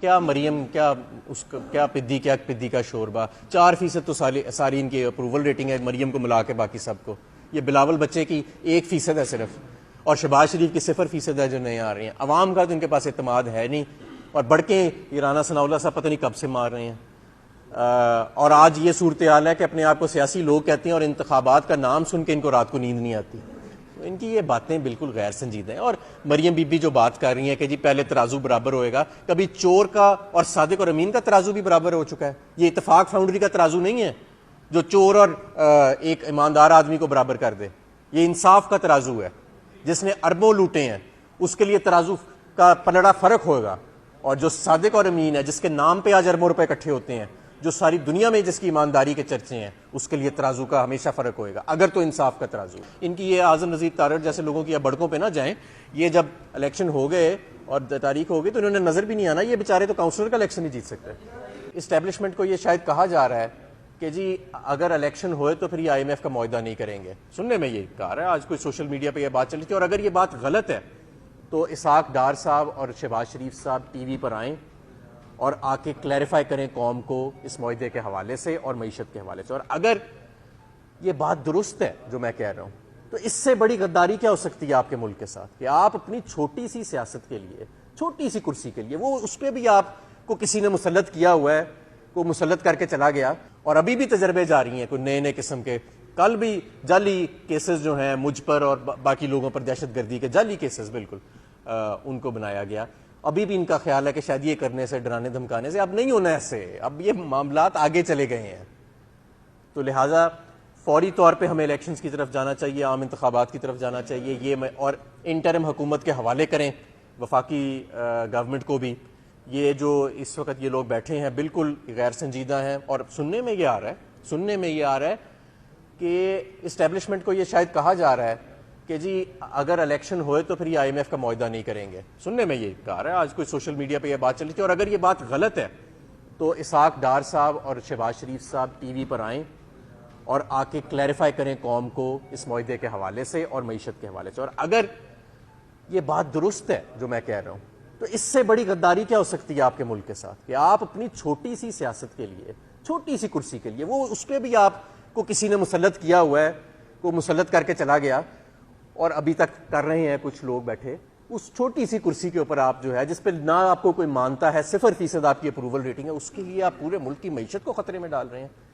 کیا مریم کیا پدی کا شوربہ، 4% تو سارین کی اپروول ریٹنگ ہے مریم کو ملا کے باقی سب کو. یہ بلاول بچے کی 1% ہے صرف، اور شہباز شریف کی 0% ہے جو نئے آ رہے ہیں. عوام کا تو ان کے پاس اعتماد ہے نہیں، اور بڑکیں یہ رانا ثناء اللہ صاحب پتہ نہیں کب سے مار رہے ہیں. اور آج یہ صورتحال ہے کہ اپنے آپ کو سیاسی لوگ کہتے ہیں اور انتخابات کا نام سن کے ان کو رات کو نیند نہیں آتی. ان کی یہ باتیں بالکل غیر سنجیدہ ہیں. اور مریم بی بی جو بات کر رہی ہیں کہ جی پہلے ترازو برابر ہوئے گا، کبھی چور کا اور صادق اور امین کا ترازو بھی برابر ہو چکا ہے. یہ اتفاق فاؤنڈری کا ترازو نہیں ہے جو چور اور ایک ایماندار آدمی کو برابر کر دے. یہ انصاف کا ترازو ہے. جس نے اربوں لوٹے ہیں اس کے لیے ترازو کا پلڑا فرق ہوگا، اور جو صادق اور امین ہے جس کے نام پہ آج اربوں روپے اکٹھے ہوتے ہیں، جو ساری دنیا میں جس کی ایمانداری کے چرچے ہیں، اس کے لیے ترازو کا ہمیشہ فرق ہوئے گا، اگر تو انصاف کا ترازو. ان کی یہ اعظم نذیر تارڑ جیسے لوگوں کی بڑکوں پہ نہ جائیں. یہ جب الیکشن ہو گئے اور تاریخ ہو گئی تو انہوں نے نظر بھی نہیں آنا. یہ بیچارے تو کاؤنسلر کا الیکشن نہیں جیت سکتے. اسٹیبلشمنٹ کو یہ شاید کہا جا رہا ہے کہ جی اگر الیکشن ہوئے تو پھر یہ IMF کا معاہدہ نہیں کریں گے. سننے میں یہ کہا رہا ہے، آج کوئی سوشل میڈیا پہ یہ بات چل رہی تھی. اور اگر یہ بات غلط ہے تو اسحاق ڈار صاحب اور شہباز شریف صاحب ٹی وی پر آئیں اور آ کے کلیریفائی کریں قوم کو اس معاہدے کے حوالے سے اور معیشت کے حوالے سے. اور اگر یہ بات درست ہے جو میں کہہ رہا ہوں تو اس سے بڑی غداری کیا ہو سکتی ہے آپ کے ملک کے ساتھ، کہ آپ اپنی چھوٹی سی سیاست کے لیے، چھوٹی سی کرسی کے لیے، وہ اس پہ بھی آپ کو کسی نے مسلط کیا ہوا ہے، کو مسلط کر کے چلا گیا. اور ابھی بھی تجربے جاری ہیں کوئی نئے نئے قسم کے. کل بھی جعلی کیسز جو ہیں مجھ پر اور باقی لوگوں پر، دہشت گردی کے جعلی کیسز بالکل ان کو بنایا گیا. ابھی بھی ان کا خیال ہے کہ شاید یہ کرنے سے، ڈرانے دھمکانے سے اب نہیں ہونا ایسے، اب یہ معاملات آگے چلے گئے ہیں. تو لہٰذا فوری طور پہ ہمیں الیکشنز کی طرف جانا چاہیے، عام انتخابات کی طرف جانا چاہیے. یہ اور انٹرم حکومت کے حوالے کریں وفاقی گورنمنٹ کو بھی. یہ جو اس وقت یہ لوگ بیٹھے ہیں بالکل غیر سنجیدہ ہیں. اور سننے میں یہ آ رہا ہے کہ اسٹیبلشمنٹ کو یہ شاید کہا جا رہا ہے کہ جی اگر الیکشن ہوئے تو پھر یہ IMF کا معاہدہ نہیں کریں گے. سننے میں یہ کہا رہا ہے، آج کوئی سوشل میڈیا پہ یہ بات چل رہی تھی. اور اگر یہ بات غلط ہے تو اسحاق ڈار صاحب اور شہباز شریف صاحب ٹی وی پر آئیں اور آ کے کلیریفائی کریں قوم کو اس معاہدے کے حوالے سے اور معیشت کے حوالے سے. اور اگر یہ بات درست ہے جو میں کہہ رہا ہوں تو اس سے بڑی غداری کیا ہو سکتی ہے آپ کے ملک کے ساتھ، کہ آپ اپنی چھوٹی سی سیاست کے لیے، چھوٹی سی کرسی کے لیے، وہ اس پہ بھی آپ کو کسی نے مسلط کیا ہوا ہے، کو مسلط کر کے چلا گیا، اور ابھی تک کر رہے ہیں کچھ لوگ بیٹھے. اس چھوٹی سی کرسی کے اوپر آپ جو ہے، جس پہ نہ آپ کو کوئی مانتا ہے، 0% آپ کی اپروول ریٹنگ ہے، اس کے لیے آپ پورے ملک کی معیشت کو خطرے میں ڈال رہے ہیں.